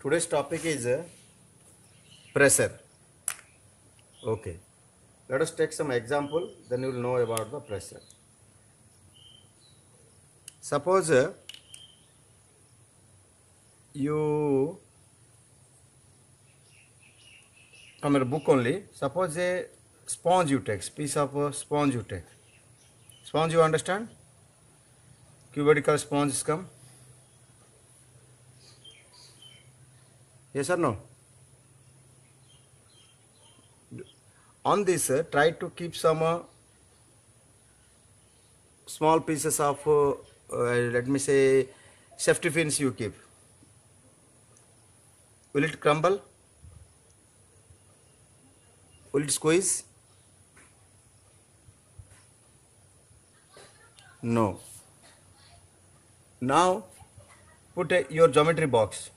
Today's topic is pressure. Okay. Let us take some example, then you will know about the pressure. Suppose you from a book only. Suppose a sponge you take, piece of sponge you take. Sponge you understand? Cubical sponges come. Yes or no? On this, try to keep some small pieces of, let me say, safety pins you keep. Will it crumble? Will it squeeze? No. Now put your geometry box.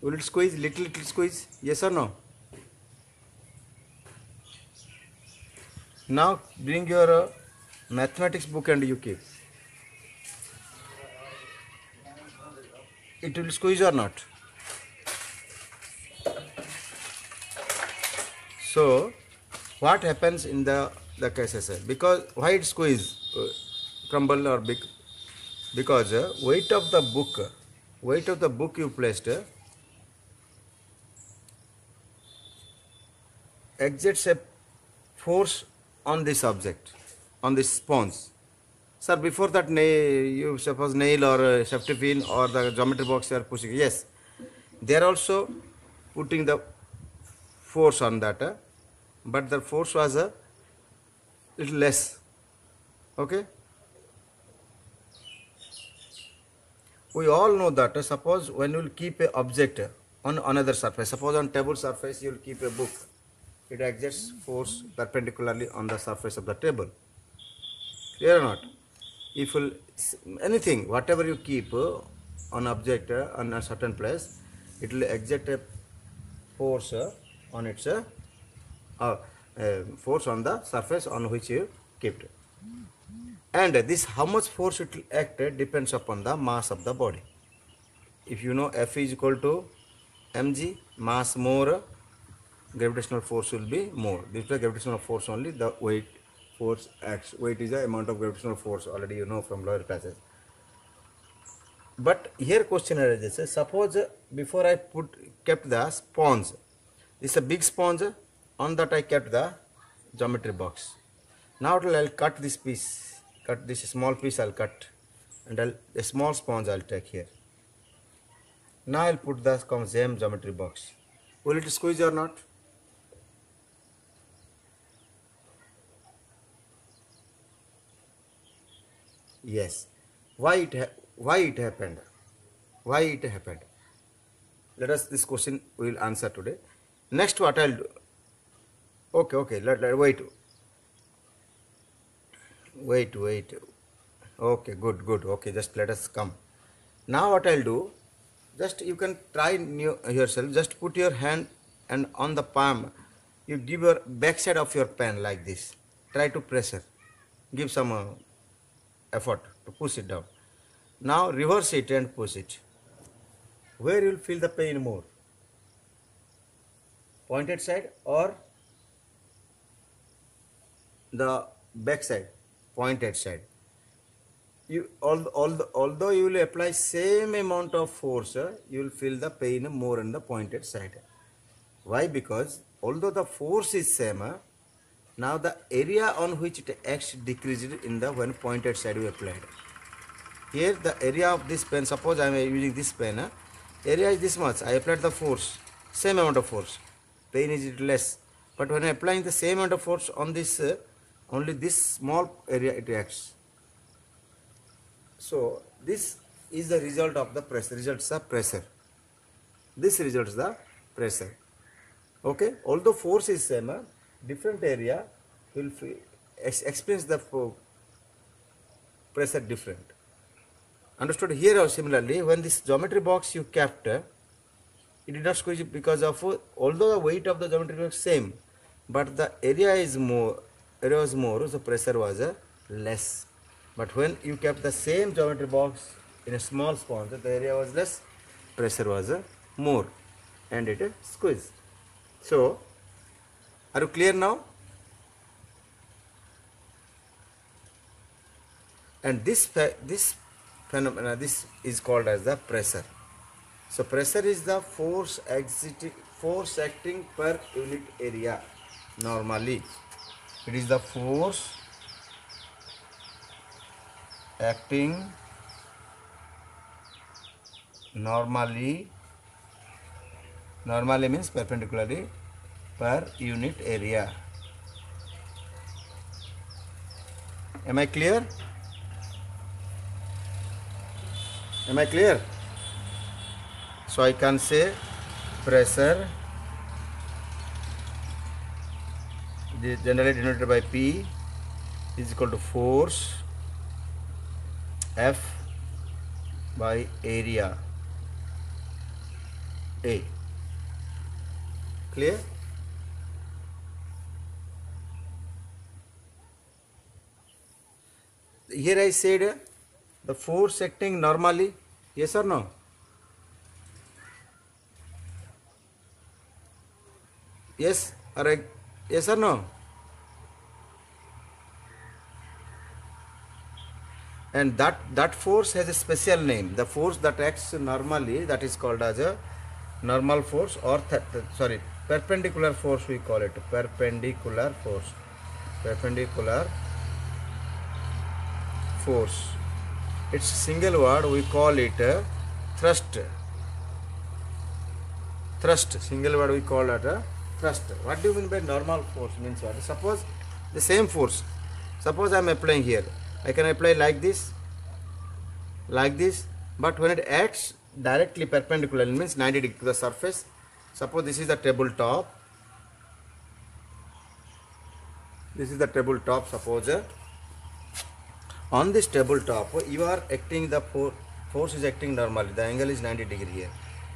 Will it squeeze? Little squeeze? Yes or no? Now bring your mathematics book and you keep. It will squeeze or not? So what happens in the cases? Because why it squeeze, crumble or big? Because weight of the book you placed exerts a force on this object, on this sponge. Sir, before that you suppose nail or safety pin or the geometry box you are pushing. Yes, they are also putting the force on that, but the force was a little less. Okay. We all know that suppose when you will keep a object on another surface, suppose on table surface you will keep a book, it exerts force perpendicularly on the surface of the table. Clear or not? If anything, whatever you keep on object on a certain place, it will exert a force on its force on the surface on which you kept. And this how much force it will act depends upon the mass of the body. If you know F is equal to mg, mass more, gravitational force will be more. This is the gravitational force only, the weight force acts. Weight is the amount of gravitational force, already you know from lower classes. But here question arises, suppose before I kept the sponge, this is a big sponge, on that I kept the geometry box. Now I'll cut this piece, cut this small piece I'll cut, and a small sponge I'll take here. Now I'll put the same geometry box. Will it squeeze or not? Yes. Why it happened? Why it happened? Let us, this question we will answer today. Next what I'll do? Okay. Let wait. Okay, good. Okay, just let us come. Now what I'll do? Just you can try yourself. Just put your hand and on the palm, you give your back side of your pen like this. Try to pressure. Give some effort to push it down. Now reverse it and push it. Where you will feel the pain more? Pointed side or the back side? Pointed side. Although you will apply same amount of force, you will feel the pain more on the pointed side. Why? Because although the force is same, now the area on which it acts decreased in the when pointed side we applied. Here the area of this pen, suppose I am using this pen, area is this much, I applied the force, same amount of force, pain is less. But when I applying the same amount of force on this, only this small area it acts. So this is the result of the pressure, results the pressure. This results the pressure. Okay, although force is same, different area will experience the pressure different. Understood? Here also similarly, when this geometry box you kept, it did not squeeze because of, although the weight of the geometry box same, but the area is more, so pressure was less. But when you kept the same geometry box In a small sponge, the area was less, pressure was more, and it squeezed. So, are you clear now? And this phenomena, this is called as the pressure. So pressure is the force acting per unit area. Normally, it is the force acting normally means perpendicularly per unit area. Am I clear? Am I clear? So I can say pressure generally denoted by P is equal to force F by area A. Clear? Here I said the force acting normally, yes or no? Yes or yes or no? And that force has a special name. The force that acts normally, that is called as a normal force, or perpendicular force we call it. Perpendicular force. Perpendicular force. It's single word, we call it thrust. Thrust, single word we call it thrust. What do you mean by normal force? Means what? Suppose the same force. Suppose I am applying here. I can apply like this, but when it acts directly perpendicular, it means 90 degrees to the surface. Suppose this is the tabletop. This is the tabletop. Suppose on this tabletop you are acting, the force is acting normally. The angle is 90 degree here,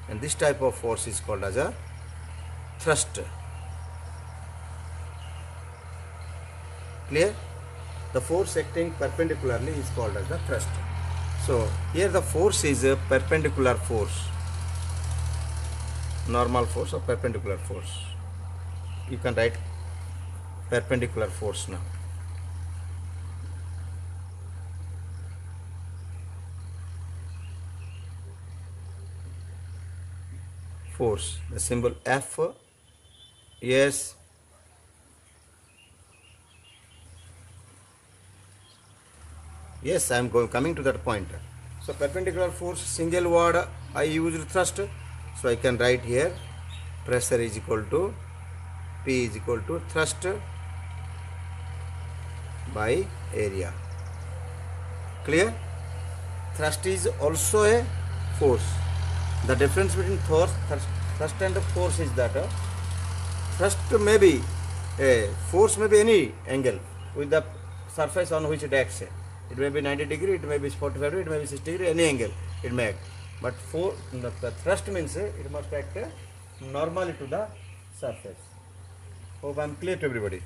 and this type of force is called as a thrust. Clear? The force acting perpendicularly is called as the thrust. So here the force is a perpendicular force, normal force or perpendicular force. You can write perpendicular force now. Force, the symbol F. Yes. Yes, I am coming to that point. So perpendicular force, single word I used thrust. So I can write here pressure is equal to P is equal to thrust by area. Clear? Thrust is also a force. The difference between thrust and force is that thrust may be a force, may be any angle with the surface on which it acts. It may be 90 degree, it may be 45 degree, it may be 60 degree, any angle it may act. But the thrust means it must act normally to the surface. Hope I am clear to everybody.